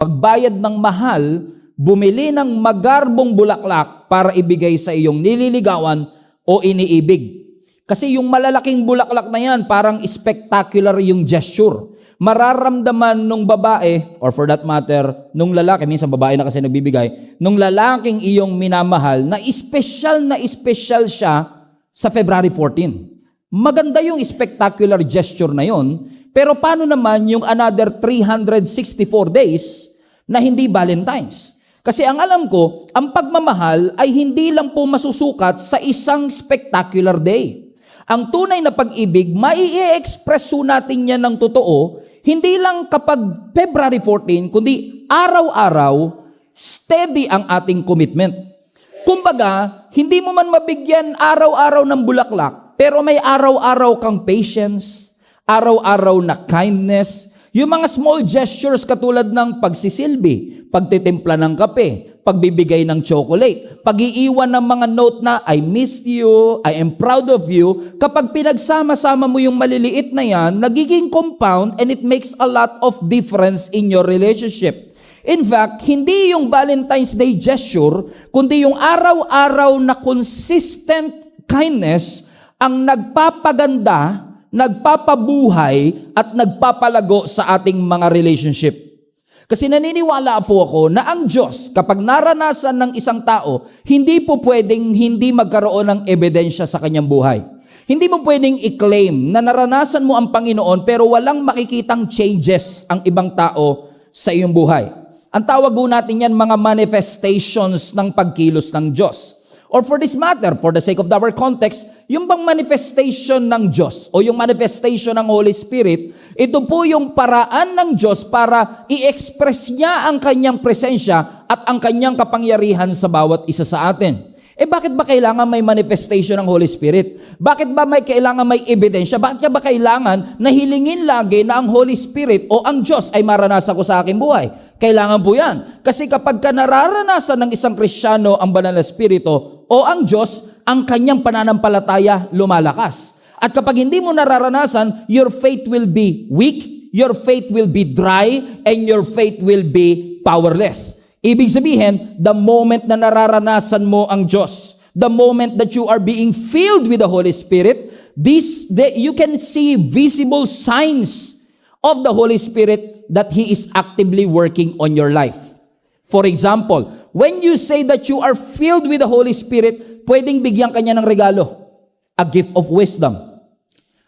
pagbayad ng mahal, bumili ng magarbong bulaklak para ibigay sa iyong nililigawan o iniibig. Kasi yung malalaking bulaklak na yan, parang spectacular yung gesture. Mararamdaman nung babae, or for that matter, nung lalaki, minsan babae na kasi nagbibigay, nung lalaking iyong minamahal, na espesyal siya sa February 14. Maganda yung spectacular gesture na yon, pero paano naman yung another 364 days na hindi Valentine's? Kasi ang alam ko, ang pagmamahal ay hindi lang po masusukat sa isang spectacular day. Ang tunay na pag-ibig, mai-express natin yan ng totoo, hindi lang kapag February 14, kundi araw-araw, steady ang ating commitment. Kumbaga, hindi mo man mabigyan araw-araw ng bulaklak, pero may araw-araw kang patience, araw-araw na kindness, yung mga small gestures katulad ng pagsisilbi, pagtitimpla ng kape, pagbibigay ng chocolate, pag-iiwan ng mga note na I missed you, I am proud of you, kapag pinagsama-sama mo yung maliliit na yan, nagiging compound and it makes a lot of difference in your relationship. In fact, hindi yung Valentine's Day gesture, kundi yung araw-araw na consistent kindness ang nagpapaganda, nagpapabuhay, at nagpapalago sa ating mga relationship. Kasi naniniwala po ako na ang Diyos, kapag naranasan ng isang tao, hindi po pwedeng hindi magkaroon ng ebidensya sa kanyang buhay. Hindi mo pwedeng i-claim na naranasan mo ang Panginoon pero walang makikitang changes ang ibang tao sa iyong buhay. Ang tawag po natin yan mga manifestations ng pagkilos ng Diyos. Or for this matter, for the sake of our context, yung bang manifestation ng Diyos o yung manifestation ng Holy Spirit, ito po yung paraan ng Diyos para i-express niya ang kanyang presensya at ang kanyang kapangyarihan sa bawat isa sa atin. Bakit ba kailangan may manifestation ng Holy Spirit? Bakit ba kailangan may ebidensya? Bakit ba kailangan na hilingin lagi na ang Holy Spirit o ang Diyos ay maranasan ko sa aking buhay? Kailangan po yan. Kasi kapag ka nararanasan ng isang Kristiyano ang Banal na Espiritu o ang Diyos, ang kanyang pananampalataya lumalakas. At kapag hindi mo nararanasan, your faith will be weak, your faith will be dry, and your faith will be powerless. Ibig sabihin, the moment na nararanasan mo ang Diyos, the moment that you are being filled with the Holy Spirit, you can see visible signs of the Holy Spirit that He is actively working on your life. For example, when you say that you are filled with the Holy Spirit, pwedeng bigyan kanya ng regalo. A gift of wisdom,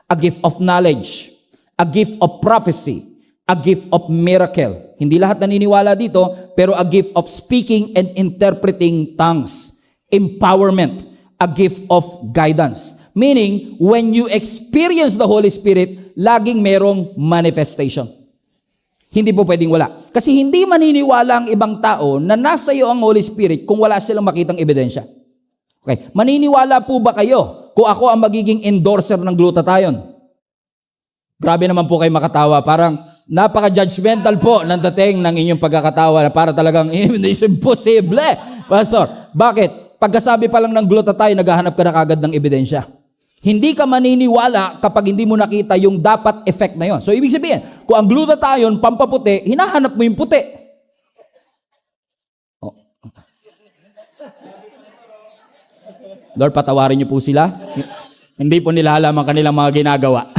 a gift of knowledge, a gift of prophecy, a gift of miracle. Hindi lahat naniniwala dito, pero a gift of speaking and interpreting tongues. Empowerment, a gift of guidance. Meaning, when you experience the Holy Spirit, laging merong manifestation. Hindi po pwedeng wala. Kasi hindi maniniwala ang ibang tao na nasa iyo ang Holy Spirit kung wala silang makitang ebidensya. Okay, maniniwala po ba kayo kung ako ang magiging endorser ng glutathione? Grabe naman po kayo makatawa. Parang napaka-judgmental po ng dating ng inyong pagkakatawa na para talagang imposible. Pastor, bakit? Pagkasabi pa lang ng glutathione, naghahanap ka na kagad ng ebidensya. Hindi ka maniniwala kapag hindi mo nakita yung dapat effect na yon. So, ibig sabihin, kung ang glutathione, pampaputi, hinahanap mo yung puti. Oh. Lord, patawarin niyo po sila. Hindi po nila alam ang kanilang mga ginagawa.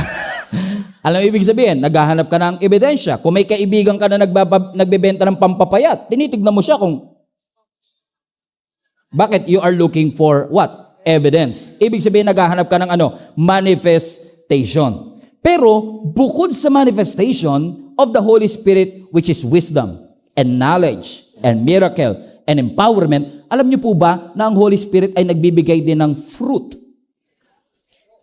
Alam mo ibig sabihin, naghahanap ka ng ebidensya. Kung may kaibigan ka na nagbebenta ng pampapayat, tinitignan mo siya kung bakit you are looking for what? Evidence. Ibig sabihin, naghahanap ka ng manifestation. Pero, bukod sa manifestation of the Holy Spirit, which is wisdom, and knowledge, and miracle, and empowerment, alam niyo po ba na ang Holy Spirit ay nagbibigay din ng fruit?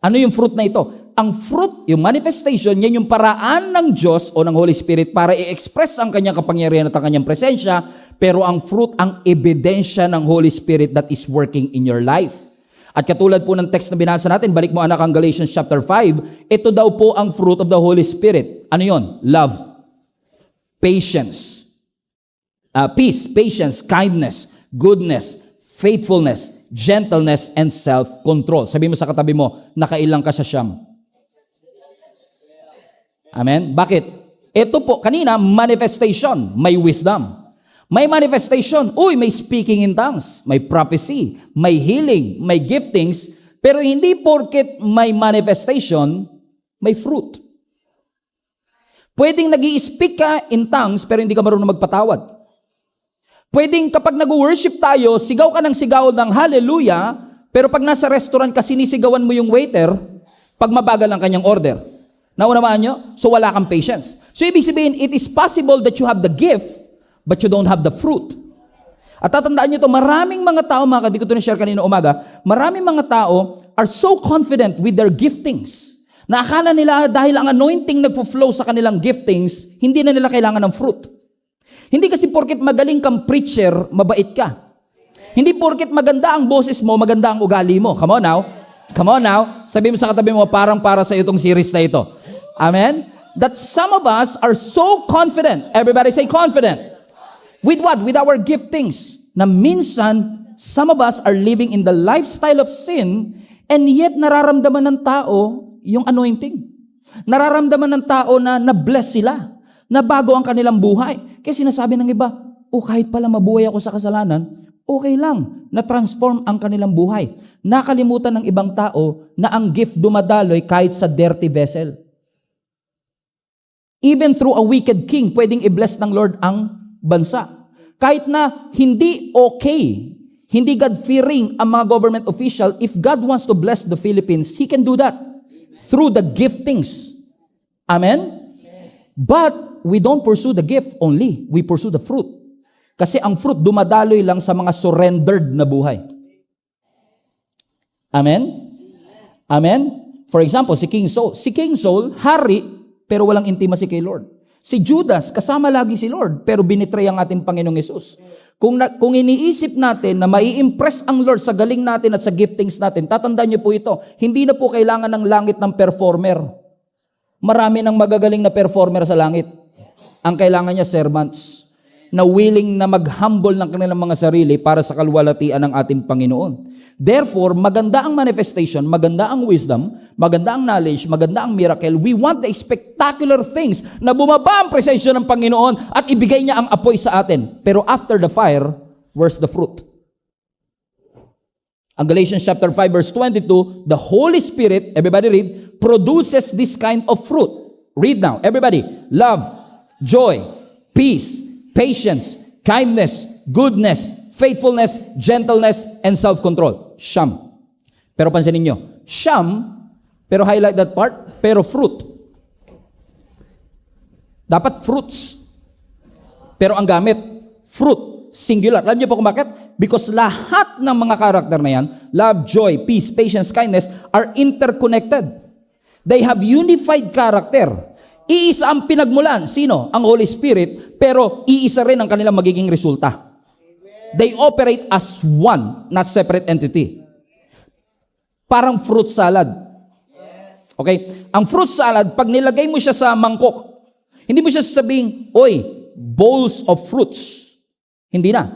Ano yung fruit na ito? Ang fruit, yung manifestation, yan yung paraan ng Diyos o ng Holy Spirit para i-express ang kanyang kapangyarihan at ang kanyang presensya, pero ang fruit, ang ebidensya ng Holy Spirit that is working in your life. At katulad po ng text na binasa natin, balik mo anak ang Galatians chapter 5, ito daw po ang fruit of the Holy Spirit. Ano yon? Love, patience, peace, patience, kindness, goodness, faithfulness, gentleness, and self-control. Sabi mo sa katabi mo, nakailang ka sa siyam. Amen? Bakit? Ito po, kanina, manifestation, may wisdom. May manifestation, may speaking in tongues, may prophecy, may healing, may giftings, pero hindi porket may manifestation, may fruit. Pwedeng nag-i-speak ka in tongues, pero hindi ka marunong magpatawad. Pwedeng kapag nag-worship tayo, sigaw ka ng sigaw ng hallelujah, pero pag nasa restaurant ka, sinisigawan mo yung waiter, pag mabagal ang kanyang order. Naunawaan nyo? So wala kang patience. So ibig sabihin, it is possible that you have the gift, but you don't have the fruit. At tatandaan nyo ito, maraming mga tao, di ko ito na-share kanina umaga, maraming mga tao are so confident with their giftings, na akala nila dahil ang anointing nagpo-flow sa kanilang giftings, hindi na nila kailangan ng fruit. Hindi kasi porket magaling kang preacher, mabait ka. Hindi porket maganda ang boses mo, maganda ang ugali mo. Come on now. Come on now. Sabi mo sa katabi mo, parang para sa itong series na ito. Amen? That some of us are so confident. Everybody say confident. With what? With our giftings. Na minsan, some of us are living in the lifestyle of sin, and yet nararamdaman ng tao yung anointing. Nararamdaman ng tao na na-bless sila. Na bago ang kanilang buhay. Kaya sinasabi ng iba, kahit pala mabuhay ako sa kasalanan, okay lang, na-transform ang kanilang buhay. Nakalimutan ng ibang tao na ang gift dumadaloy kahit sa dirty vessel. Even through a wicked king, pwedeng i-bless ng Lord ang bansa. Kahit na hindi okay, hindi God-fearing ang mga government official, if God wants to bless the Philippines, He can do that through the giftings. Amen? But we don't pursue the gift only. We pursue the fruit. Kasi ang fruit dumadaloy lang sa mga surrendered na buhay. Amen? Amen? For example, si King Saul. Si King Saul, hari, pero walang intimacy kay Lord. Si Judas, kasama lagi si Lord, pero binitray ang ating Panginoong Yesus. Kung iniisip natin na mai-impress ang Lord sa galing natin at sa giftings natin, tatandaan niyo po ito, hindi na po kailangan ng langit ng performer. Marami ng magagaling na performer sa langit. Ang kailangan niya, servants, na willing na mag-humble ng kanilang mga sarili para sa kalwalatian ng ating Panginoon. Therefore, maganda ang manifestation, maganda ang wisdom, maganda ang knowledge, maganda ang miracle. We want the spectacular things na bumaba ang presensya ng Panginoon at ibigay niya ang apoy sa atin. Pero after the fire, where's the fruit? Ang Galatians chapter 5 verse 22, the Holy Spirit, everybody read, produces this kind of fruit. Read now, everybody. Love, joy, peace, patience, kindness, goodness, faithfulness, gentleness, and self-control. Siyam. Pero pansinin nyo, siyam, pero highlight that part, pero fruit. Dapat fruits. Pero ang gamit, fruit, singular. Alam niyo po kung bakit? Because lahat ng mga karakter na yan, love, joy, peace, patience, kindness, are interconnected. They have unified character. Iisa ang pinagmulan. Sino? Ang Holy Spirit, pero iisa rin ang kanilang magiging resulta. They operate as one, not separate entity. Parang fruit salad. Okay? Ang fruit salad, pag nilagay mo siya sa mangkok, hindi mo siya sasabing, bowls of fruits. Hindi na.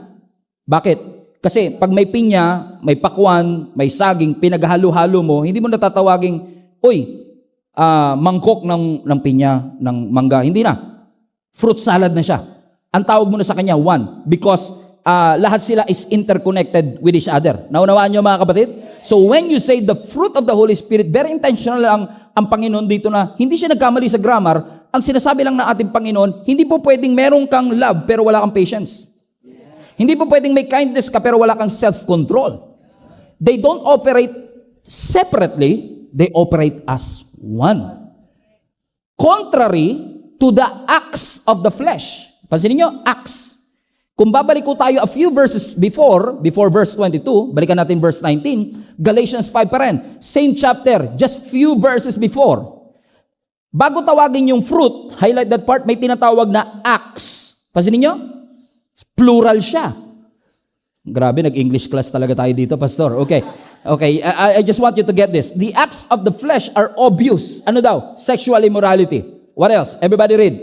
Bakit? Kasi pag may pinya, may pakwan, may saging, pinaghalo-halo mo, hindi mo natatawaging, mangkok ng pinya, ng mangga. Hindi na. Fruit salad na siya. Ang tawag mo na sa kanya, one. Because lahat sila is interconnected with each other. Naunawaan niyo mga kapatid? So when you say the fruit of the Holy Spirit, very intentional lang ang Panginoon dito na hindi siya nagkamali sa grammar. Ang sinasabi lang ng ating Panginoon, hindi po pwedeng meron kang love pero wala kang patience. Hindi po pwedeng may kindness ka pero wala kang self-control. They don't operate separately, they operate as one. Contrary to the acts of the flesh. Pansinin nyo, acts. Kung babalik ko tayo a few verses before verse 22, balikan natin verse 19, Galatians 5 pa rin. Same chapter, just few verses before. Bago tawagin yung fruit, highlight that part, may tinatawag na acts. Pansinin nyo? Plural siya. Grabe, nag-English class talaga tayo dito, Pastor. Okay, I just want you to get this. The acts of the flesh are obvious. Ano daw? Sexual immorality. What else? Everybody read.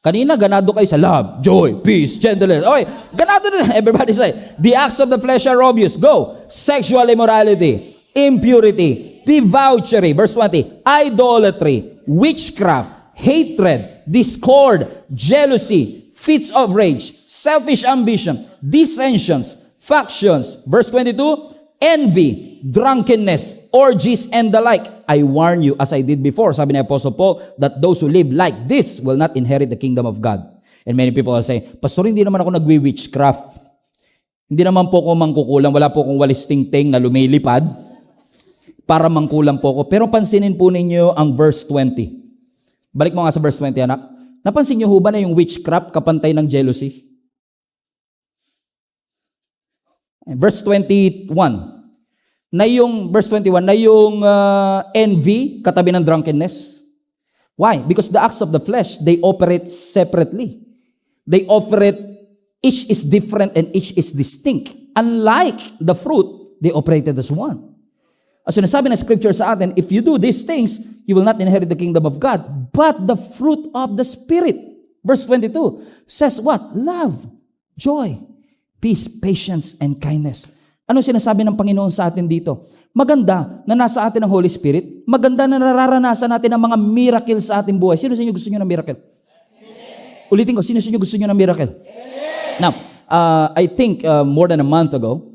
Kanina, ganado kayo sa love, joy, peace, gentleness. Okay, ganado din. Everybody say, the acts of the flesh are obvious. Go. Sexual immorality, impurity, debauchery, verse 20, idolatry, witchcraft, hatred, discord, jealousy, fits of rage, selfish ambition, dissensions, factions. Verse 22, envy, drunkenness, orgies, and the like. I warn you, as I did before, sabi ni Apostle Paul, that those who live like this will not inherit the kingdom of God. And many people are saying, Pastor, hindi naman ako nagwi-witchcraft. Hindi naman po ako mangkukulang, wala po akong walis ting-ting na lumilipad para mangkulang po ako. Pero pansinin po ninyo ang verse 20. Balik mo nga sa verse 20, anak. Napansin niyo ho ba na yung witchcraft kapantay ng jealousy? Verse 21. Verse 21, na yung envy katabi ng drunkenness. Why? Because the acts of the flesh, they operate separately. They operate, each is different and each is distinct. Unlike the fruit, they operated as one. As sinasabi ng scripture sa atin, if you do these things, you will not inherit the kingdom of God. But the fruit of the Spirit, verse 22, says what? Love, joy, peace, patience, and kindness. Ano sinasabi ng Panginoon sa atin dito? Maganda na nasa atin ang Holy Spirit. Maganda na nararanasan natin ang mga miracle sa ating buhay. Sino sa inyo gusto nyo ng miracle? Ulitin ko, sino sa inyo gusto nyo ng miracle? Now, I think more than a month ago,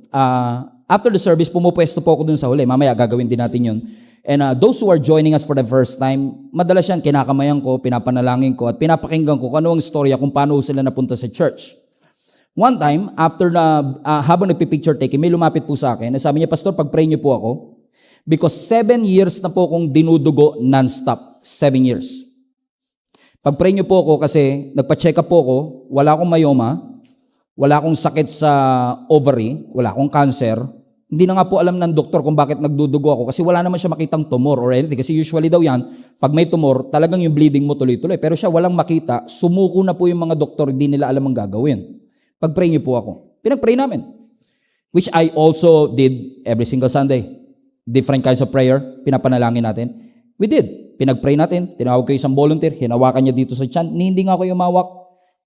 after the service, pumupwesto po ako dun sa huli. Mamaya gagawin din natin yun. And those who are joining us for the first time, madalas yan, kinakamayan ko, pinapanalangin ko, at pinapakinggan ko kung ano ang storya kung paano sila napunta sa church. One time, after habang nagpipicture taking, may lumapit po sa akin. Sabi niya, Pastor, pag-pray niyo po ako, because 7 years na po akong dinudugo non-stop. 7 years. Pag-pray niyo po ako kasi nagpa-check up po ako, wala akong myoma, wala akong sakit sa ovary, wala akong cancer. Hindi na nga po alam ng doktor kung bakit nagdudugo ako kasi wala naman siya makitang tumor or anything. Kasi usually daw yan, pag may tumor, talagang yung bleeding mo tuloy-tuloy. Pero siya walang makita, sumuko na po yung mga doktor, hindi nila alam ang gagawin. Pag-pray niyo po ako. Pinag-pray namin. Which I also did every single Sunday. Different kinds of prayer, pinapanalangin natin. We did. Pinag-pray natin, tinawag ko isang volunteer, hinawakan niya dito sa tiyan. Hindi nga ako yumawak.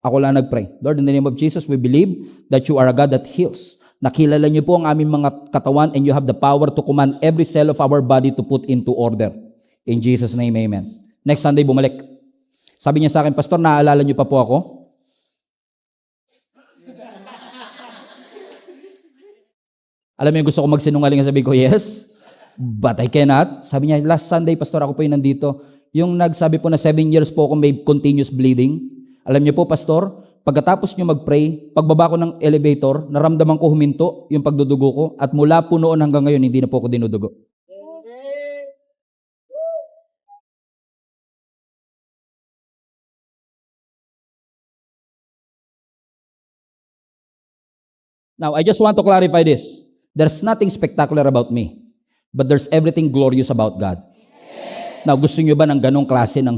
Ako lang nag-pray. Lord, in the name of Jesus, we believe that you are a God that heals. Nakilala niyo po ang aming mga katawan and you have the power to command every cell of our body to put into order. In Jesus' name, amen. Next Sunday, bumalik. Sabi niya sa akin, Pastor, naaalala niyo pa po ako? Alam mo yung gusto ko magsinungaling, sabi ko, yes, but I cannot. Sabi niya, last Sunday, Pastor, ako po yung nandito. Yung nagsabi po na 7 years po ako may continuous bleeding. Alam niyo po, Pastor, pagkatapos niyo mag-pray, pagbaba ko ng elevator, naramdaman ko huminto yung pagdudugo ko at mula po noon hanggang ngayon, hindi na po ako dinudugo. Now, I just want to clarify this. There's nothing spectacular about me, but there's everything glorious about God. Now, gusto niyo ba ng ganong klase ng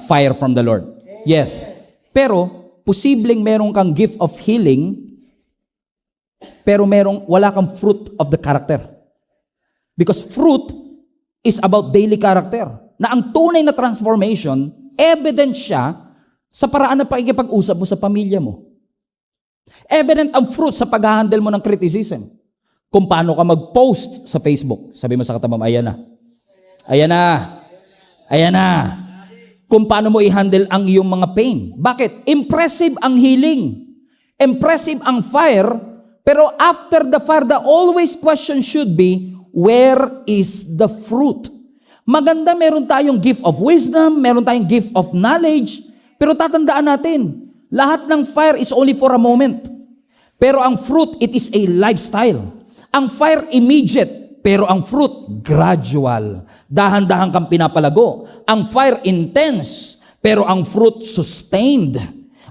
fire from the Lord? Yes. Pero, posibleng meron kang gift of healing, pero wala kang fruit of the character. Because fruit is about daily character. Na ang tunay na transformation, evident siya sa paraan ng pakikipag-usap mo sa pamilya mo. Evident ang fruit sa pag-handle mo ng criticism. Kung paano ka mag-post sa Facebook. Sabi mo sa katabi mo, ayan na. Ayan na. Ayan na. Kung paano mo i-handle ang iyong mga pain. Bakit? Impressive ang healing. Impressive ang fire. Pero after the fire, the always question should be, where is the fruit? Maganda meron tayong gift of wisdom, meron tayong gift of knowledge, pero tatandaan natin, lahat ng fire is only for a moment. Pero ang fruit, it is a lifestyle. Ang fire immediate, pero ang fruit gradual. Dahan-dahan kang pinapalago. Ang fire intense, pero ang fruit sustained.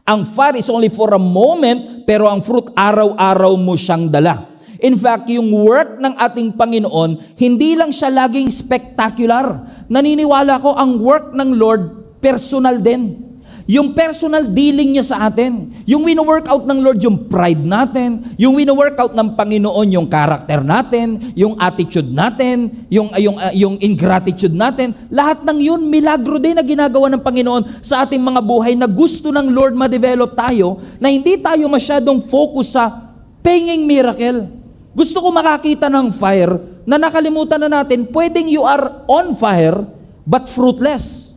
Ang fire is only for a moment, pero ang fruit araw-araw mo siyang dala. In fact, yung work ng ating Panginoon, hindi lang siya laging spectacular. Naniniwala ko ang work ng Lord, personal din. Yung personal dealing niya sa atin. Yung wino-workout ng Lord, yung pride natin. Yung wino-workout ng Panginoon, yung character natin, yung attitude natin, yung ingratitude natin. Lahat ng yun, milagro din na ginagawa ng Panginoon sa ating mga buhay na gusto ng Lord ma-develop tayo na hindi tayo masyadong focus sa penging miracle. Gusto ko makakita ng fire na nakalimutan na natin, pwedeng you are on fire but fruitless.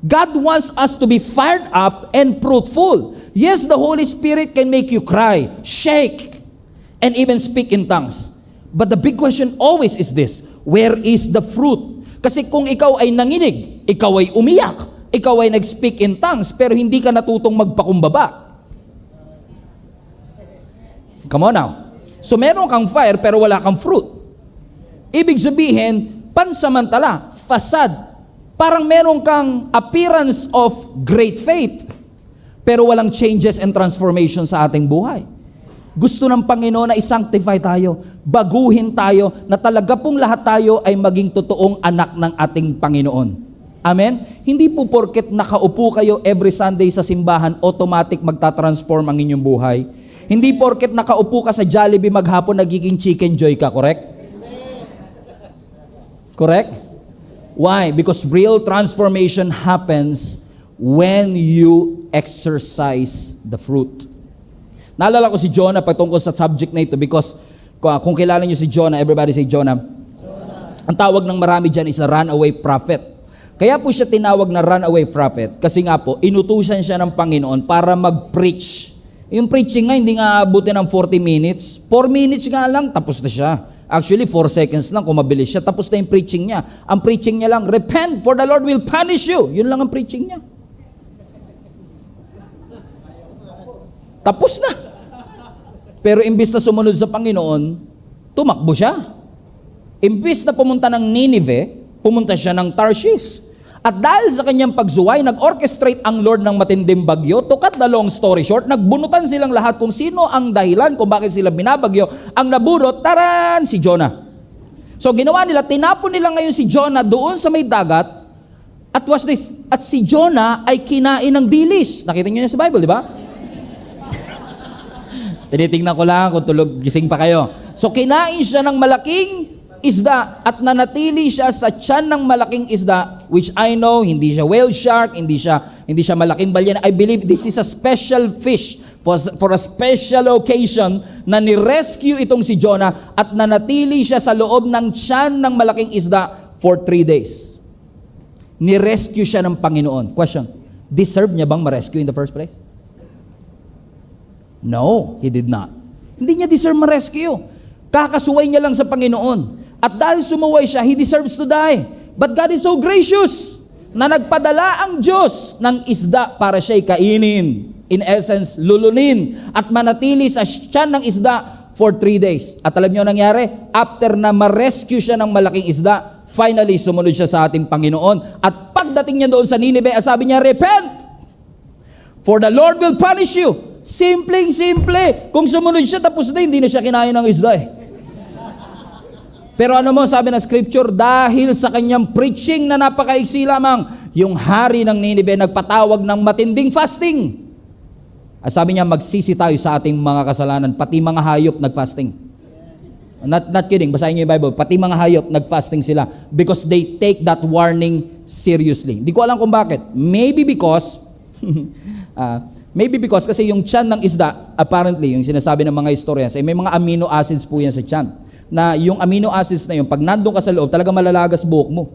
God wants us to be fired up and fruitful. Yes, the Holy Spirit can make you cry, shake, and even speak in tongues. But the big question always is this: where is the fruit? Kasi kung ikaw ay nanginig, ikaw ay umiyak, ikaw ay nag-speak in tongues, pero hindi ka natutong magpakumbaba. Come on now. So meron kang fire pero wala kang fruit. Ibig sabihin, pansamantala, facade. Parang meron kang appearance of great faith, pero walang changes and transformation sa ating buhay. Gusto ng Panginoon na i-sanctify tayo, baguhin tayo, na talaga pong lahat tayo ay maging totoong anak ng ating Panginoon. Amen? Hindi po porket nakaupo kayo every Sunday sa simbahan, automatic magta-transform ang inyong buhay. Hindi porket nakaupo ka sa Jollibee maghapon, nagiging chicken joy ka, correct? Correct? Why? Because real transformation happens when you exercise the fruit. Naalala ko si Jonah patungkol sa subject na ito because kung kilala niyo si Jonah, everybody say Jonah. Ang tawag ng marami dyan is a runaway prophet. Kaya po siya tinawag na runaway prophet kasi nga po, inutusan siya ng Panginoon para mag-preach. Yung preaching nga, hindi nga abutin ng 40 minutes. 4 minutes nga lang, tapos na siya. Actually, 4 seconds lang kung mabilis siya. Tapos na yung preaching niya. Ang preaching niya lang, repent for the Lord will punish you. Yun lang ang preaching niya. Tapos na. Pero imbis na sumunod sa Panginoon, tumakbo siya. Imbis na pumunta ng Nineveh, pumunta siya ng Tarshish. At dahil sa kanyang pagsuway, nag-orchestrate ang Lord ng matinding bagyo. To cut the long story short, nagbunutan silang lahat kung sino ang dahilan kung bakit sila binabagyo. Ang nabunot, taran, si Jonah. So ginawa nila, tinapon nila ngayon si Jonah doon sa may dagat. At watch this, at si Jonah ay kinain ng dilis. Nakita niyo niya sa Bible, di ba? Tinitingnan ko lang kung gising pa kayo. So kinain siya ng malaking isda at nanatili siya sa tiyan ng malaking isda, which I know, hindi siya whale shark, hindi siya malaking balyena. I believe this is a special fish for a special occasion na ni-rescue itong si Jonah at nanatili siya sa loob ng tiyan ng malaking isda for 3 days. Ni-rescue siya ng Panginoon. Question, deserve niya bang ma-rescue in the first place? No, he did not. Hindi niya deserve ma-rescue. Kakasuway niya lang sa Panginoon. At dahil sumuway siya, he deserves to die. But God is so gracious na nagpadala ang Diyos ng isda para siya'y kainin. In essence, lulunin at manatili sa tiyan ng isda for 3 days. At alam niyo nangyari? After na ma-rescue siya ng malaking isda, finally sumunod siya sa ating Panginoon. At pagdating niya doon sa Nineveh, sabi niya, repent! For the Lord will punish you. Simpleng-simple. Kung sumunod siya, tapos na, hindi na siya kinain ng isda eh. Pero ano mo, sabi ng scripture, dahil sa kanyang preaching na napakaiksi lamang, yung hari ng Nineveh nagpatawag ng matinding fasting. At sabi niya, magsisi tayo sa ating mga kasalanan, pati mga hayop nag-fasting. Not kidding, basahin niyo yung Bible, pati mga hayop nag-fasting sila because they take that warning seriously. Hindi ko alam kung bakit. Maybe because kasi yung tiyan ng isda, apparently, yung sinasabi ng mga historians, may mga amino acids po yan sa tiyan. Na yung amino acids na yun, pag nandun ka sa loob, talaga malalagas buhok mo.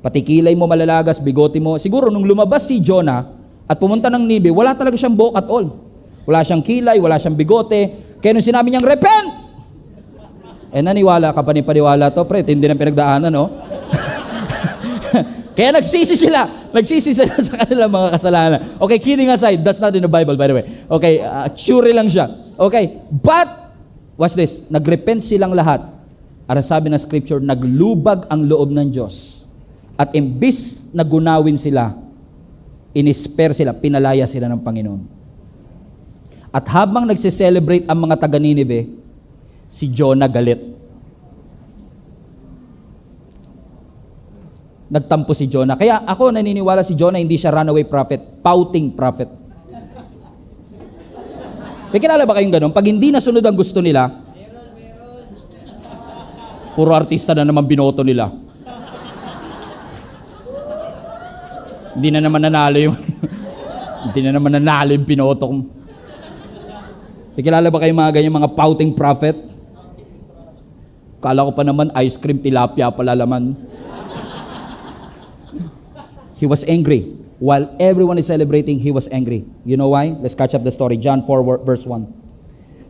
Pati kilay mo malalagas, bigote mo. Siguro nung lumabas si Jonah at pumunta ng Nineveh, wala talaga siyang buhok at all. Wala siyang kilay, wala siyang bigote. Kaya nung sinabi niyang, repent! Naniwala ka pa ni paniwala to, pre, hindi ng pinagdaanan, no? Kaya nagsisi sila sa kanilang mga kasalanan. Okay, kidding aside, that's not in the Bible, by the way. Okay, sure lang siya. Okay, but, watch this, nagrepent silang lahat. At sabi ng scripture, naglubag ang loob ng Diyos. At imbis na gunawin sila, inisper sila, pinalaya sila ng Panginoon. At habang nagse-celebrate ang mga taga-Nineveh, si Jonah galit. Nagtampo si Jonah. Kaya ako naniniwala si Jonah, hindi siya runaway prophet, pouting prophet. May kilala ba kayong ganun? Pag hindi nasunod ang gusto nila, puro artista na naman binoto nila. Hindi na naman nanalo yung binoto ko. May kilala ba kayong mga ganyan, mga pouting prophet? Kala ko pa naman ice cream tilapia pala laman. He was angry. While everyone is celebrating, he was angry. You know why? Let's catch up the story. John 4 verse 1.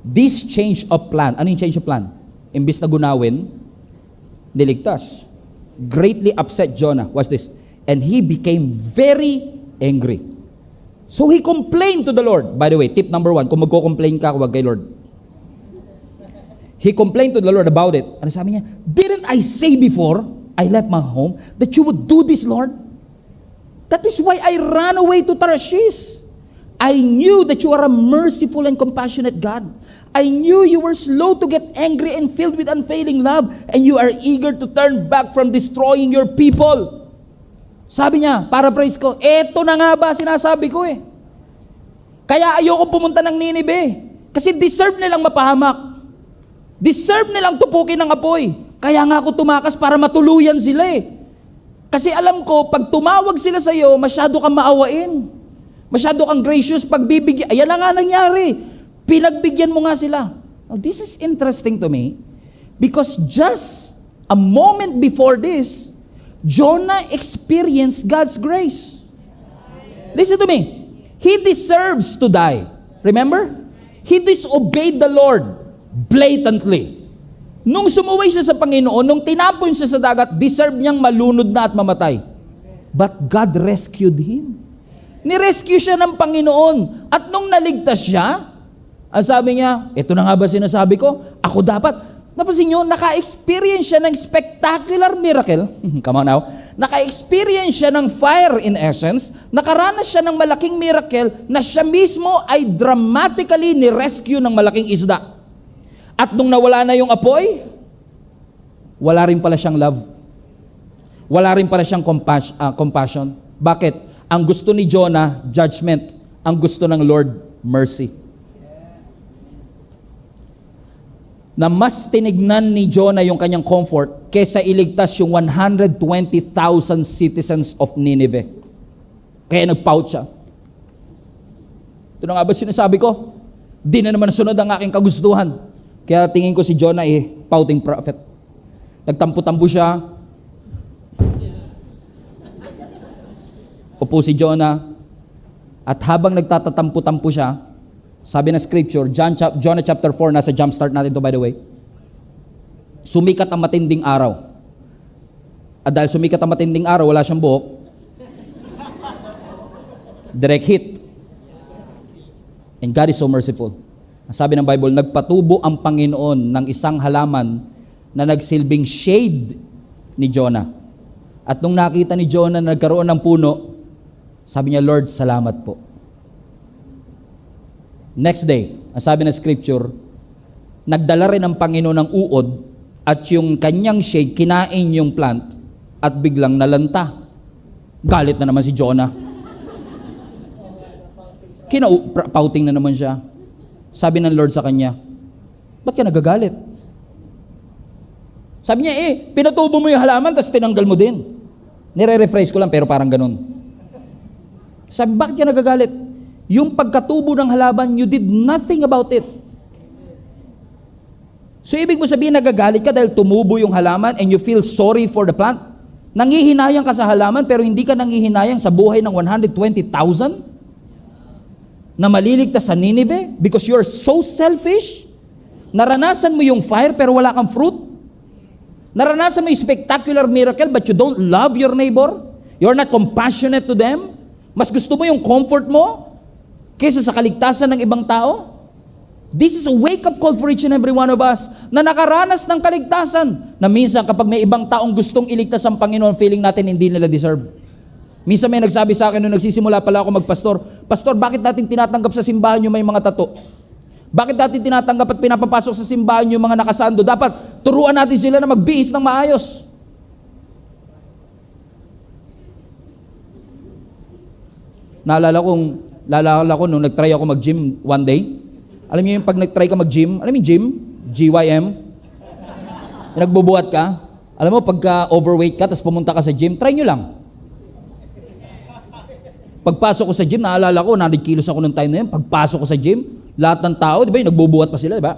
This change of plan. Ano yung change of plan? Imbis na gunawin, niligtas. Greatly upset Jonah. Watch this. And he became very angry. So he complained to the Lord. By the way, tip number 1, kung magko-complain ka, huwag kay Lord. He complained to the Lord about it. Ano sabi niya? Didn't I say before I left my home that you would do this, Lord? That is why I ran away to Tarshish. I knew that you are a merciful and compassionate God. I knew you were slow to get angry and filled with unfailing love, and you are eager to turn back from destroying your people. Sabi niya, paraphrase ko, eto na nga ba sinasabi ko eh. Kaya ayoko pumunta ng Nineveh. Kasi deserve nilang mapahamak. Deserve nilang tupukin ng apoy. Kaya nga ako tumakas para matuluyan sila eh. Kasi alam ko, pag tumawag sila sa iyo, masyado kang maawain. Masyado kang gracious pagbibigyan. Ayan na nga nangyari. Pinagbigyan mo nga sila. Now, this is interesting to me because just a moment before this, Jonah experienced God's grace. Listen to me. He deserves to die. Remember? He disobeyed the Lord blatantly. Nung sumuway siya sa Panginoon, nung tinapon siya sa dagat, deserve niyang malunod na at mamatay. But God rescued him. Nirescue siya ng Panginoon. At nung naligtas siya, ang sabi niya, ito na nga ba sinasabi ko? Ako dapat. Napansin niyo, naka-experience siya ng spectacular miracle. Come on now. Naka-experience siya ng fire in essence. Nakaranas siya ng malaking miracle na siya mismo ay dramatically ni-rescue ng malaking isda. At nung nawala na yung apoy, wala rin pala siyang love. Wala rin pala siyang compassion. Bakit? Ang gusto ni Jonah, judgment. Ang gusto ng Lord, mercy. Na mas tinignan ni Jonah yung kanyang comfort kesa iligtas yung 120,000 citizens of Nineveh. Kaya nag-pout siya. Ito na nga ba sinasabi ko? Di na naman sunod ang aking kagustuhan. Kaya tingin ko si Jonah pouting prophet. Nagtampo-tampo siya. Upo si Jonah. At habang nagtatatampo-tampo siya, sabi na scripture, Jonah chapter 4, nasa jumpstart natin to by the way, sumikat ang matinding araw. At dahil sumikat ang matinding araw, wala siyang buhok, direct hit. And God is so merciful. Sabi ng Bible, nagpatubo ang Panginoon ng isang halaman na nagsilbing shade ni Jonah. At nung nakita ni Jonah na nagkaroon ng puno, sabi niya, Lord, salamat po. Next day, ang sabi ng scripture, nagdala rin ang Panginoon ng uod at yung kanyang shade, kinain yung plant at biglang nalanta. Galit na naman si Jonah. Pouting na naman siya. Sabi ng Lord sa kanya, ba't ka nagagalit? Sabi niya, pinatubo mo yung halaman, tapos tinanggal mo din. Nire-rephrase ko lang, pero parang ganun. Sabi, bakit ka nagagalit? Yung pagkatubo ng halaman, you did nothing about it. So, ibig mo sabihin, nagagalit ka dahil tumubo yung halaman and you feel sorry for the plant? Nangihinayang ka sa halaman, pero hindi ka nangihinayang sa buhay ng 120,000? Na maliligtas sa Nineveh because you're so selfish? Naranasan mo yung fire pero wala kang fruit? Naranasan mo yung spectacular miracle but you don't love your neighbor? You're not compassionate to them? Mas gusto mo yung comfort mo kaysa sa kaligtasan ng ibang tao? This is a wake-up call for each and every one of us na nakaranas ng kaligtasan na minsan kapag may ibang taong gustong iligtas ang Panginoon, feeling natin hindi nila deserve. Minsan may nagsabi sa akin nung nagsisimula pala ako magpastor, Pastor, bakit natin tinatanggap sa simbahan yung may mga tato? Bakit natin tinatanggap at pinapapasok sa simbahan yung mga nakasando? Dapat turuan natin sila na magbihis ng maayos. Naalala ko nung nagtry ako mag-gym one day. Alam niyo yung pag nagtry ka mag-gym, alam mo yung gym? GYM? Nagbubuhat ka. Alam mo, pagka overweight ka, tapos pumunta ka sa gym, try nyo lang. Pagpasok ko sa gym, naalala ko, 100 kilos ako nung time na yun. Pagpasok ko sa gym, lahat ng tao, di ba, yung nagbubuhat pa sila, di ba?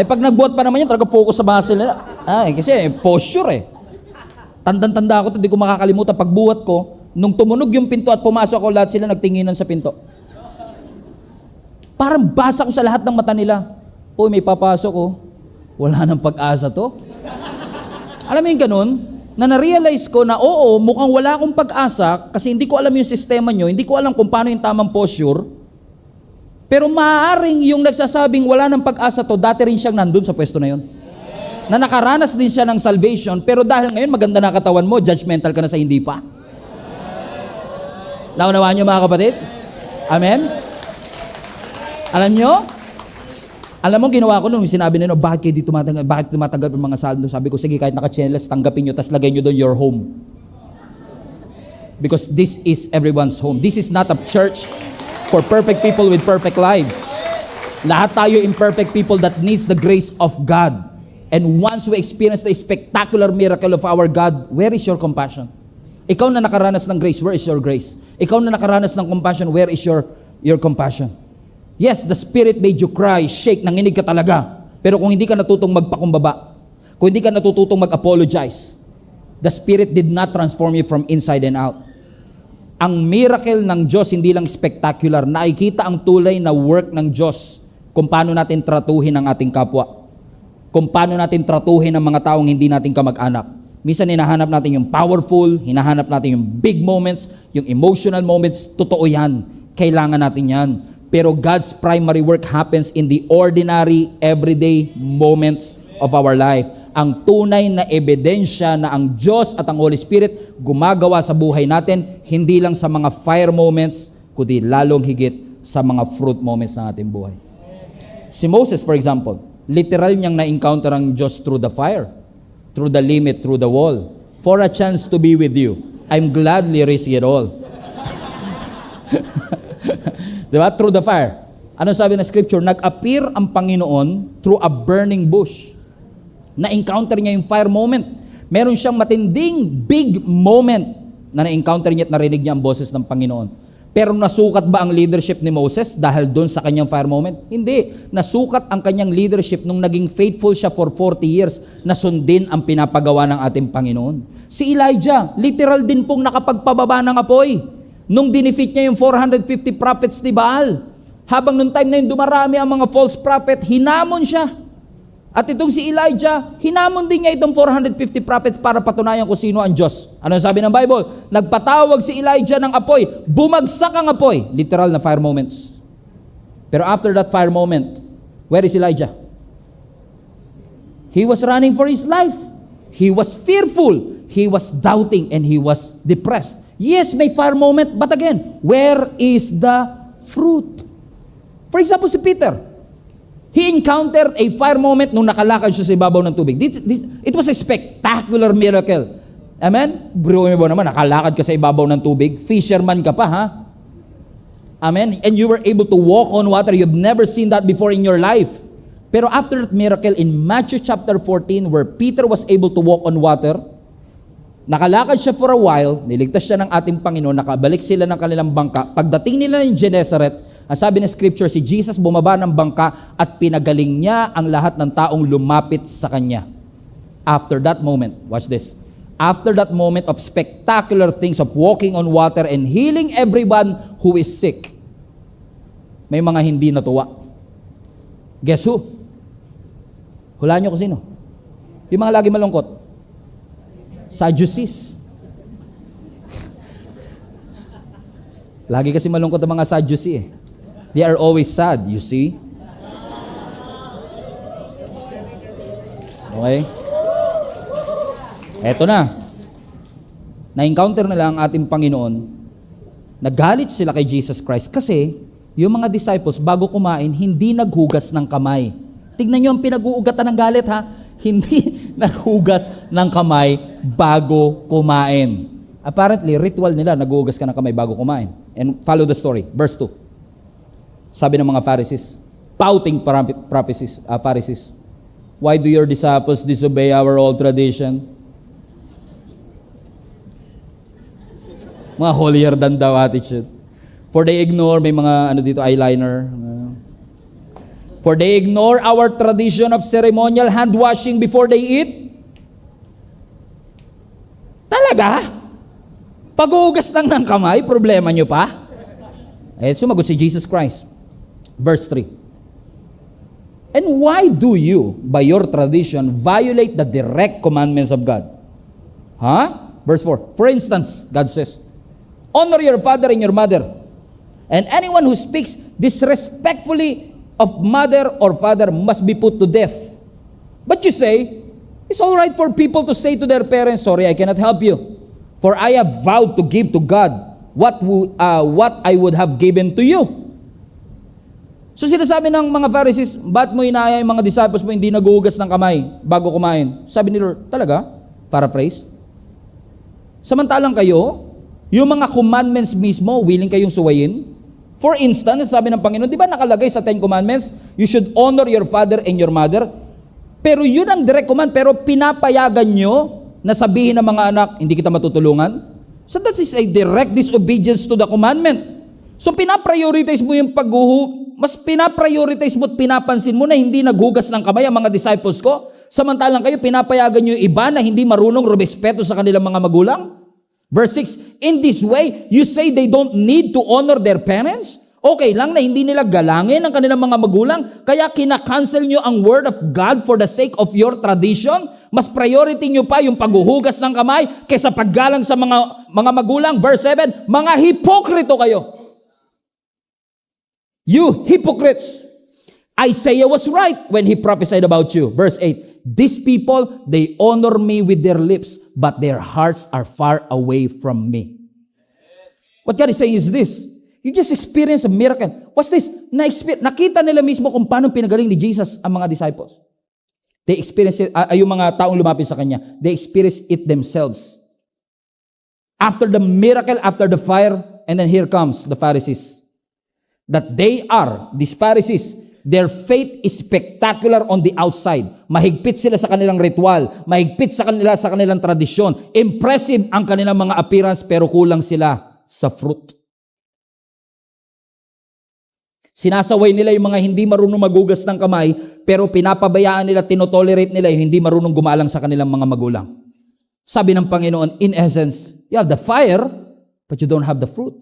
Pag nagbuhat pa naman yun, talaga focus sa muscle nila. Kasi posture eh. Tandang-tanda ako, hindi ko makakalimutan. Pagbuhat ko, Nung tumunog yung pinto at pumasok ako, lahat sila nagtinginan sa pinto. Parang basa ko sa lahat ng mata nila. Uy, may papasok oh. Wala nang pag-asa to. Alam mo yung ganun? Na na-realize ko na oo, mukhang wala akong pag-asa kasi hindi ko alam yung sistema nyo, hindi ko alam kung paano yung tamang posture. Pero maaaring yung nagsasabing wala ng pag-asa to, dati rin siyang nandun sa pwesto na yun. Na nakaranas din siya ng salvation, pero dahil ngayon maganda na katawan mo, judgmental ka na sa hindi pa. Naunawaan nyo mga kapatid? Amen? Alam mo, ginawa ko nung sinabi nila, bakit tumatanggap yung mga saldo? Sabi ko, sige, kahit naka-chainless, tanggapin nyo, tas lagay nyo doon your home. Because this is everyone's home. This is not a church for perfect people with perfect lives. Lahat tayo imperfect people that needs the grace of God. And once we experience the spectacular miracle of our God, where is your compassion? Ikaw na nakaranas ng grace, where is your grace? Ikaw na nakaranas ng compassion, where is your compassion? Yes, the Spirit made you cry, shake, nanginig ka talaga. Pero kung hindi ka natutong magpakumbaba, kung hindi ka natututong mag-apologize, the Spirit did not transform you from inside and out. Ang miracle ng Diyos hindi lang spectacular, nakikita ang tulay na work ng Diyos kung paano natin tratuhin ang ating kapwa. Kung paano natin tratuhin ang mga taong hindi natin kamag-anak. Minsan hinahanap natin yung powerful, hinahanap natin yung big moments, yung emotional moments. Totoo yan. Kailangan natin yan. Pero God's primary work happens in the ordinary, everyday moments of our life. Ang tunay na ebidensya na ang Diyos at ang Holy Spirit gumagawa sa buhay natin, hindi lang sa mga fire moments, kundi lalong higit sa mga fruit moments ng ating buhay. Si Moses, for example, literal niyang na-encounter ang Diyos through the fire, through the limit, through the wall. For a chance to be with you, I'm gladly risk it all. Diba? Through the fire. Ano sabi na scripture? Nag-appear ang Panginoon through a burning bush. Na-encounter niya yung fire moment. Meron siyang matinding big moment na na-encounter niya at narinig niya ang boses ng Panginoon. Pero nasukat ba ang leadership ni Moses dahil doon sa kanyang fire moment? Hindi. Nasukat ang kanyang leadership nung naging faithful siya for 40 years na sundin ang pinapagawa ng ating Panginoon. Si Elijah, literal din pong nakapagpababa ng apoy. Nung dinefeat niya yung 450 prophets ni Baal, habang nung time na yun dumarami ang mga false prophet, hinamon siya. At itong si Elijah, hinamon din niya itong 450 prophets para patunayan kung sino ang Diyos. Ano sabi ng Bible? Nagpatawag si Elijah ng apoy, bumagsak ang apoy. Literal na fire moments. Pero after that fire moment, where is Elijah? He was running for his life. He was fearful. He was doubting and he was depressed. Yes, may fire moment, but again, where is the fruit? For example, si Peter, he encountered a fire moment nung nakalakad siya sa ibabaw ng tubig. It was a spectacular miracle. Amen? Bro mo naman, nakalakad ka sa ibabaw ng tubig. Fisherman ka pa, ha? Amen? And you were able to walk on water. You've never seen that before in your life. Pero after that miracle, in Matthew chapter 14, where Peter was able to walk on water, nakalakad siya for a while, niligtas siya ng ating Panginoon, nakabalik sila ng kanilang bangka. Pagdating nila ng Gennesaret, ang sabi ng scripture, si Jesus bumaba ng bangka at pinagaling niya ang lahat ng taong lumapit sa kanya. After that moment, watch this. After that moment of spectacular things of walking on water and healing everyone who is sick, may mga hindi natuwa. Guess who? Hulaan niyo kung sino? Yung mga lagi malungkot. Sadducees. Lagi kasi malungkot ang mga Sadducee eh. They are always sad, you see? Okay? Eto na. Na-encounter nila ang ating Panginoon. Nagalit sila kay Jesus Christ kasi yung mga disciples bago kumain, hindi naghugas ng kamay. Tignan nyo ang pinag-uugatan ng galit ha. Hindi naghugas ng kamay bago kumain. Apparently, ritual nila, naghugas ka ng kamay bago kumain. And follow the story. Verse 2. Sabi ng mga Pharisees, pouting Pharisees, why do your disciples disobey our old tradition? Mga holier than thou attitude. For they ignore, may mga eyeliner. For they ignore our tradition of ceremonial hand washing before they eat. Talaga? Paghuhugas lang ng kamay, problema nyo pa? Eh, sumagot si Jesus Christ. Verse 3. And why do you, by your tradition, violate the direct commandments of God? Verse 4. For instance, God says, honor your father and your mother. And anyone who speaks disrespectfully of mother or father must be put to death. But you say, it's all right for people to say to their parents, sorry, I cannot help you. For I have vowed to give to God what I would have given to you. So sinasabi ng mga Pharisees, ba't mo inaaya yung mga disciples mo hindi naguhugas ng kamay bago kumain? Sabi ni Lord, talaga? Paraphrase. Samantalang kayo, yung mga commandments mismo, willing kayong suwayin? For instance, sabi ng Panginoon, di ba nakalagay sa 10 commandments, you should honor your father and your mother? Pero yun ang direct command, pero pinapayagan nyo na sabihin ng mga anak, hindi kita matutulungan? So that is a direct disobedience to the commandment. So pinaprioritize mo yung mas pinaprioritize mo at pinapansin mo na hindi naghugas ng kamay ang mga disciples ko, samantalang kayo pinapayagan nyo yung iba na hindi marunong rumespeto sa kanilang mga magulang? Verse 6, in this way, you say they don't need to honor their parents? Okay lang na hindi nila galangin ang kanilang mga magulang, kaya kinakancel nyo ang word of God for the sake of your tradition? Mas priority nyo pa yung paghuhugas ng kamay kaysa paggalang sa mga magulang. Verse 7, mga hipokrito kayo. You hypocrites! Isaiah was right when he prophesied about you. Verse 8, these people, they honor me with their lips, but their hearts are far away from me. What God is saying is this, you just experienced a miracle. What's this? Nakita nila mismo kung paano pinagaling ni Jesus ang mga disciples. They experienced it, yung mga taong lumapit sa Kanya, they experienced it themselves. After the miracle, after the fire, and then here comes the Pharisees. That these Pharisees, their faith is spectacular on the outside. Mahigpit sila sa kanilang ritual, mahigpit sa kanilang tradisyon. Impressive ang kanilang mga appearance, pero kulang sila sa fruit. Sinasaway nila yung mga hindi marunong magugas ng kamay, pero pinapabayaan nila, tinotolerate nila yung hindi marunong gumalang sa kanilang mga magulang. Sabi ng Panginoon, in essence, you have the fire, but you don't have the fruit.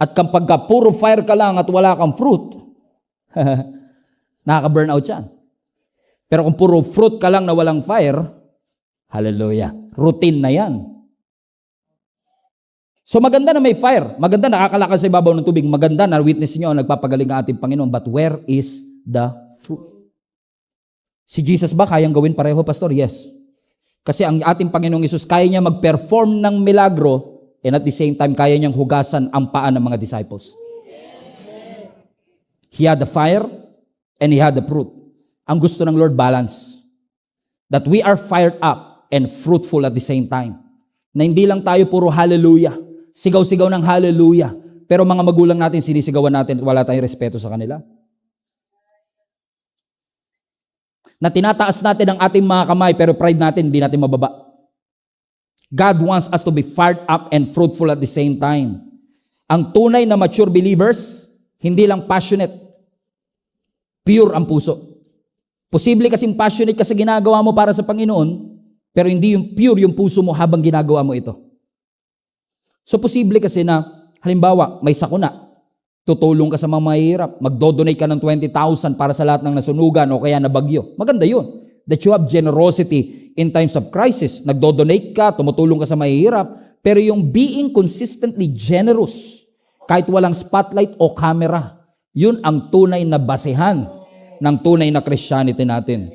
At kapag puro fire ka lang at wala kang fruit, nakaka-burnout yan. Pero kung puro fruit ka lang na walang fire, hallelujah, routine na yan. So maganda na may fire, maganda nakakalakal sa ibabaw ng tubig, maganda na witness nyo nagpapagaling ang ating Panginoon, but where is the fruit? Si Jesus ba kayang gawin pareho, Pastor? Yes. Kasi ang ating Panginoong Isus, kaya niya mag-perform ng milagro, and at the same time, kaya niyang hugasan ang paa ng mga disciples. He had the fire, and He had the fruit. Ang gusto ng Lord, balance. That we are fired up and fruitful at the same time. Na hindi lang tayo puro hallelujah. Sigaw-sigaw ng hallelujah. Pero mga magulang natin, sinisigawan natin at wala tayong respeto sa kanila. Na tinataas natin ang ating mga kamay, pero pride natin, hindi natin mababa. God wants us to be fired up and fruitful at the same time. Ang tunay na mature believers, hindi lang passionate, pure ang puso. Posible kasing passionate ka sa ginagawa mo para sa Panginoon, pero hindi yung pure yung puso mo habang ginagawa mo ito. So posible kasi na, halimbawa, may sakuna, tutulong ka sa mga mahihirap, magdodonate ka ng 20,000 para sa lahat ng nasunugan o kaya nabagyo. Maganda yun. That you have generosity in times of crisis. Nagdodonate ka, tumutulong ka sa mahihirap, pero yung being consistently generous, kahit walang spotlight o camera, yun ang tunay na basehan ng tunay na Christianity natin.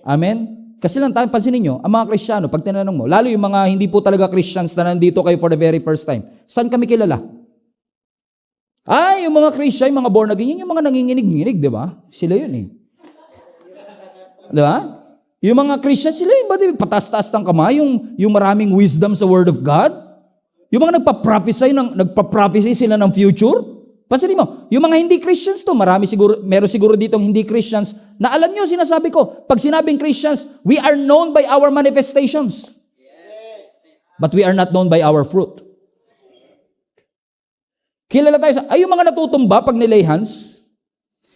Amen? Kasi lang tayo, pansinin nyo, ang mga Kristiyano, pag tinanong mo, lalo yung mga hindi po talaga Christians na nandito kayo for the very first time, saan kami kilala? Yung mga Christian, yung mga born again, yung mga nanginginig-nginig, di ba? Sila yun eh. Di ba? Yung mga Christian, sila yung patas-taas ng kamay, yung maraming wisdom sa Word of God. Yung mga nagpa-prophesy sila ng future. Pansinin mo, yung mga hindi Christians to, meron siguro ditong hindi Christians, na alam nyo, sinasabi ko, pag sinabing Christians, we are known by our manifestations. But we are not known by our fruit. Kilala tayo yung mga natutumba pag nilay hands.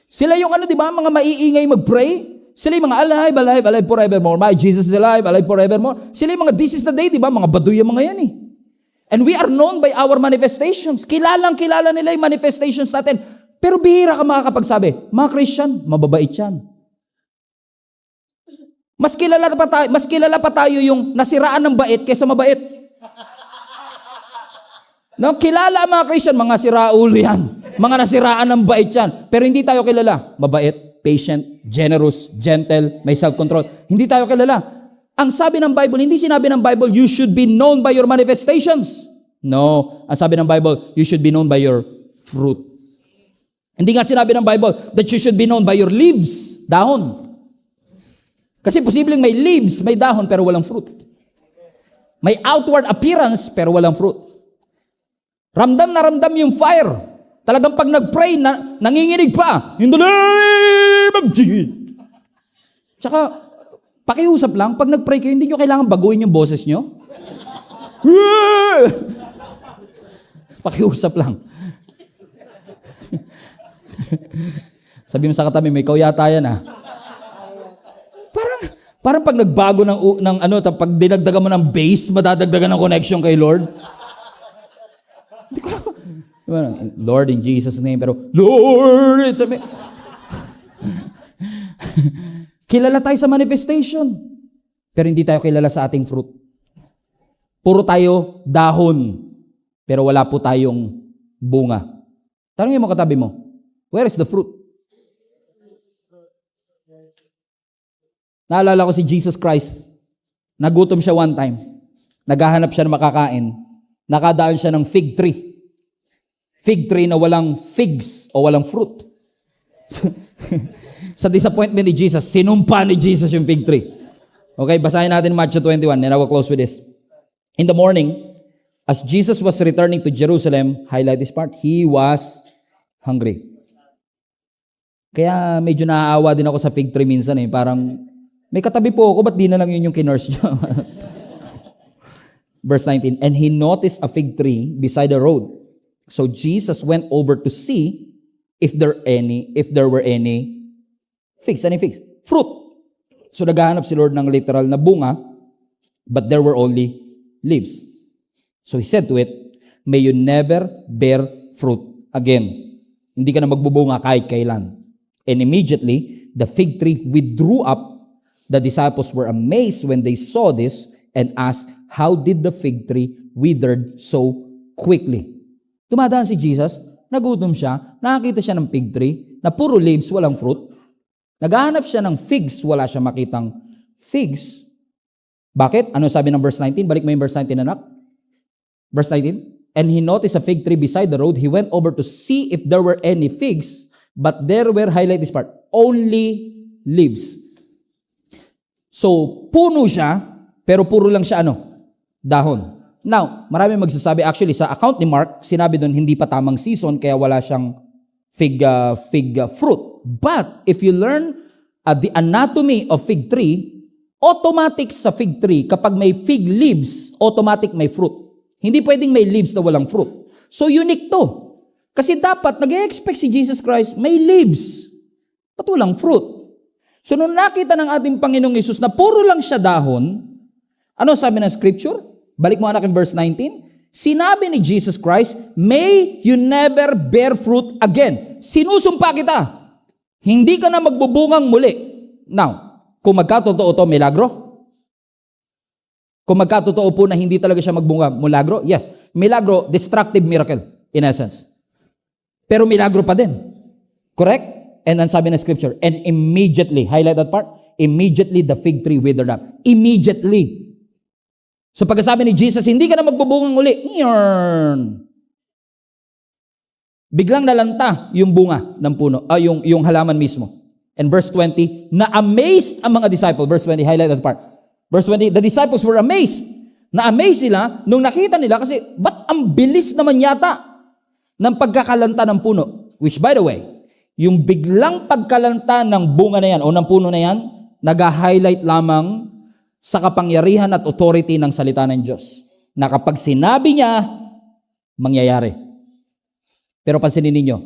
Sila yung di ba, mga maiingay mag-pray. Sila yung mga alive forevermore. My Jesus is alive forevermore. Sila yung mga this is the day, di ba? Mga baduy yung mga yan eh. And we are known by our manifestations. Kilalang-kilala nila yung manifestations natin. Pero bihira ka makakapagsabi, mga Christian, mababait yan. Mas kilala pa tayo yung nasiraan ng bait kaysa mabait. No, kilala ang mga Christian, mga siraulo yan. Mga nasiraan ng bait yan. Pero hindi tayo kilala. Mabait, patient, generous, gentle, may self-control. Hindi tayo kilala. Ang sabi ng Bible, hindi sinabi ng Bible, you should be known by your manifestations. No. Ang sabi ng Bible, you should be known by your fruit. Hindi nga sinabi ng Bible that you should be known by your leaves, dahon. Kasi posibleng may leaves, may dahon, pero walang fruit. May outward appearance, pero walang fruit. Ramdam na ramdam yung fire. Talagang pag nag-pray, nanginginig pa. In the name of Jesus. Tsaka, pakiusap lang, pag nag-pray kayo, hindi nyo kailangan baguhin yung boses nyo. Pakiusap lang. Sabi mo sa katabi, may ikaw yata yan ha. Parang pag nagbago pag dinagdagan mo ng bass, madadagdagan ng connection kay Lord. Hindi ko Lord in Jesus' name, pero Lord, kilala tayo sa manifestation, pero hindi tayo kilala sa ating fruit. Puro tayo dahon, pero wala po tayong bunga. Tanungin mo katabi mo, where is the fruit? Naalala ko si Jesus Christ, nagutom siya one time, naghahanap siya ng makakain, nakadaan siya ng fig tree. Fig tree na walang figs o walang fruit. Sa disappointment ni Jesus, sinumpa ni Jesus yung fig tree. Okay, basahin natin Matthew 21, and I will close with this. In the morning, as Jesus was returning to Jerusalem, highlight this part, he was hungry. Kaya medyo naaawa din ako sa fig tree minsan eh. Parang, may katabi po ako, ba't di na lang yun yung kinurse nyo? Verse 19, and he noticed a fig tree beside the road. So Jesus went over to see if there were any figs. Any figs? Fruit. So naghahanap si Lord ng literal na bunga, but there were only leaves. So he said to it, may you never bear fruit again. Hindi ka na magbubunga kahit kailan. And immediately, the fig tree withdrew up. The disciples were amazed when they saw this and asked, how did the fig tree withered so quickly? Dumadaan si Jesus, nagutom siya, nakakita siya ng fig tree na puro leaves, walang fruit. Naghahanap siya ng figs, wala siya makitang figs. Bakit? Ano sabi ng verse 19? Balik mo yung verse 19, anak. Verse 19, and he noticed a fig tree beside the road. He went over to see if there were any figs, but there were, highlight this part, only leaves. So, puno siya, pero puro lang siya dahon. Now, marami magsasabi, actually, sa account ni Mark, sinabi doon, hindi pa tamang season, kaya wala siyang fig fruit. But, if you learn the anatomy of fig tree, automatic sa fig tree, kapag may fig leaves, automatic may fruit. Hindi pwedeng may leaves na walang fruit. So, unique to. Kasi dapat, nag-expect si Jesus Christ, may leaves. Ba't walang fruit? So, nung nakita ng ating Panginoong Hesus na puro lang siya dahon, ano sabi ng scripture? Balik mo anak in verse 19. Sinabi ni Jesus Christ, may you never bear fruit again. Sinusumpa kita. Hindi ka na magbubungang muli. Now, kung magkatotoo to, milagro? Kung magkatotoo po na hindi talaga siya magbunga, milagro? Yes. Milagro, destructive miracle, in essence. Pero milagro pa din. Correct? And ang sabi ng scripture, and immediately, highlight that part, immediately the fig tree withered up. Immediately. So pagkasabi ni Jesus, hindi ka na magbubungang uli. Biglang nalanta yung bunga ng puno, yung halaman mismo. And verse 20, na-amazed ang mga disciples. Verse 20, highlight that part. Verse 20, the disciples were amazed. Na-amazed sila nung nakita nila kasi, ba't ang bilis naman yata ng pagkakalanta ng puno? Which by the way, yung biglang pagkalanta ng bunga na yan o ng puno na yan, nag-highlight lamang sa kapangyarihan at authority ng salita ng Diyos. Na kapag sinabi niya, mangyayari. Pero pansinin ninyo,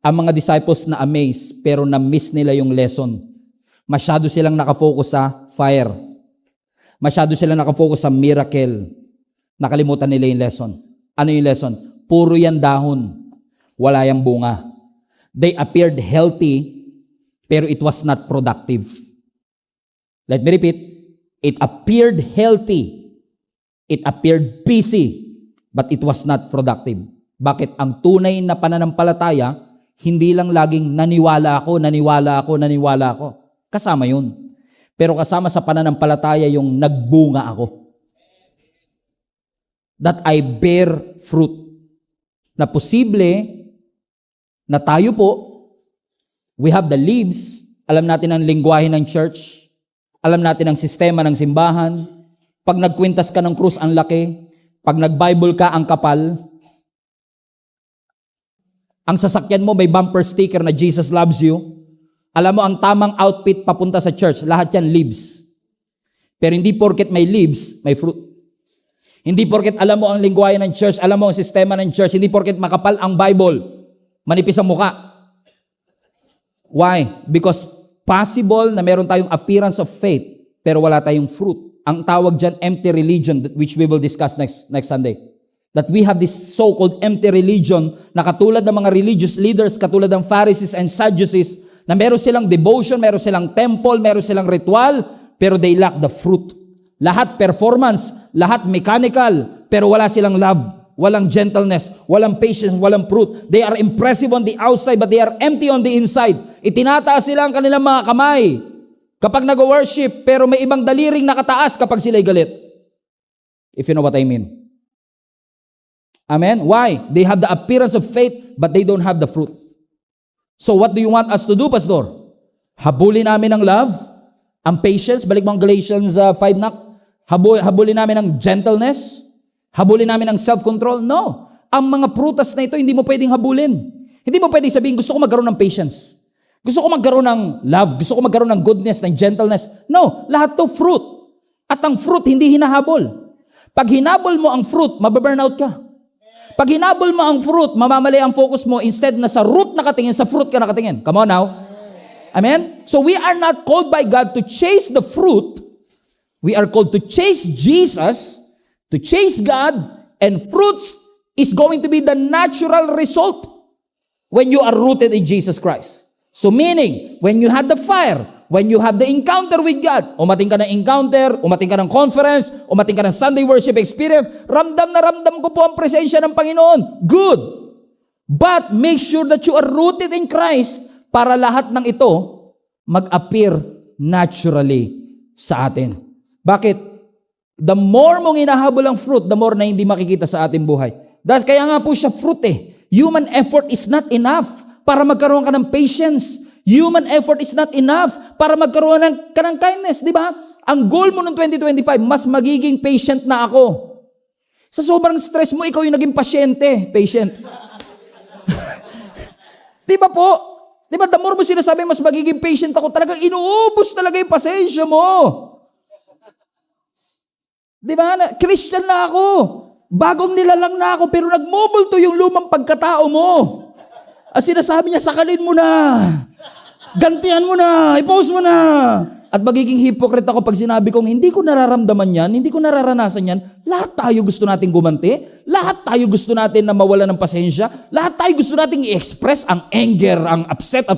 ang mga disciples na amazed, pero na-miss nila yung lesson. Masyado silang nakafocus sa fire. Masyado silang nakafocus sa miracle. Nakalimutan nila yung lesson. Ano yung lesson? Puro yan dahon. Wala yung bunga. They appeared healthy, pero it was not productive. Let me repeat. It appeared healthy. It appeared peachy, but it was not productive. Bakit? Ang tunay na pananampalataya, hindi lang laging naniwala ako. Kasama yun. Pero kasama sa pananampalataya yung nagbunga ako. That I bear fruit. Na posible na tayo po, we have the leaves, alam natin ang lingwahe ng church, alam natin ang sistema ng simbahan, pag nagkwintas ka ng krus, ang laki, pag nag-Bible ka, ang kapal, ang sasakyan mo may bumper sticker na Jesus loves you, alam mo ang tamang outfit papunta sa church, lahat yan leaves. Pero hindi porket may leaves, may fruit. Hindi porket alam mo ang lingwahe ng church, alam mo ang sistema ng church, hindi porket makapal ang Bible, manipis ang muka. Why? Because possible na meron tayong appearance of faith, pero wala tayong fruit. Ang tawag dyan, empty religion, which we will discuss next Sunday. That we have this so-called empty religion na katulad ng mga religious leaders, katulad ng Pharisees and Sadducees, na meron silang devotion, meron silang temple, meron silang ritual, pero they lack the fruit. Lahat performance, lahat mechanical, pero wala silang love, walang gentleness, walang patience, walang fruit. They are impressive on the outside, but they are empty on the inside. Itinataas sila ang kanilang mga kamay kapag nag-worship, pero may ibang daliring nakataas kapag sila'y galit. If you know what I mean. Amen? Why? They have the appearance of faith, but they don't have the fruit. So what do you want us to do, Pastor? Habulin namin ang love, ang patience, balik mo ang Galatians 5 na, habulin namin ang gentleness, habulin namin ang self-control. No. Ang mga prutas na ito, hindi mo pwedeng habulin. Hindi mo pwedeng sabihin, gusto ko magkaroon ng patience. Gusto ko magkaroon ng love. Gusto ko magkaroon ng goodness, ng gentleness. No. Lahat to fruit. At ang fruit, hindi hinahabol. Pag hinabol mo ang fruit, mababurnout ka. Pag hinabol mo ang fruit, mamamali ang focus mo. Instead na sa root nakatingin, sa fruit ka nakatingin. Come on now. Amen? So we are not called by God to chase the fruit. We are called to chase Jesus, to chase God, and fruits is going to be the natural result when you are rooted in Jesus Christ. So meaning, when you had the fire, when you have the encounter with God, umating ka ng encounter, umating ka ng conference, umating ka ng Sunday worship experience, ramdam na ramdam ko po ang presensya ng Panginoon. Good. But make sure that you are rooted in Christ para lahat ng ito mag-appear naturally sa atin. Bakit? The more mong hinahabol ang fruit, the more na hindi makikita sa ating buhay. Dahil kaya nga po siya fruit eh. Human effort is not enough para magkaroon ka ng patience. Human effort is not enough para magkaroon ka ng kindness. Di ba? Ang goal mo noong 2025, mas magiging patient na ako. Sa sobrang stress mo, ikaw yung naging pasyente. Patient. Di ba po? Di ba, the more mo sinasabi, mas magiging patient ako, talagang inuubos talaga yung pasensya mo. Di ba? Christian na ako. Bagong nilalang na ako, pero nagmumulto yung lumang pagkatao mo. At sinasabi niya, sakalin mo na. Gantihan mo na. I-post mo na. At magiging hypocrite ako pag sinabi kong, hindi ko nararamdaman yan, hindi ko nararanasan yan. Lahat tayo gusto nating gumanti. Lahat tayo gusto natin na mawala ng pasensya. Lahat tayo gusto nating i-express ang anger, ang upset at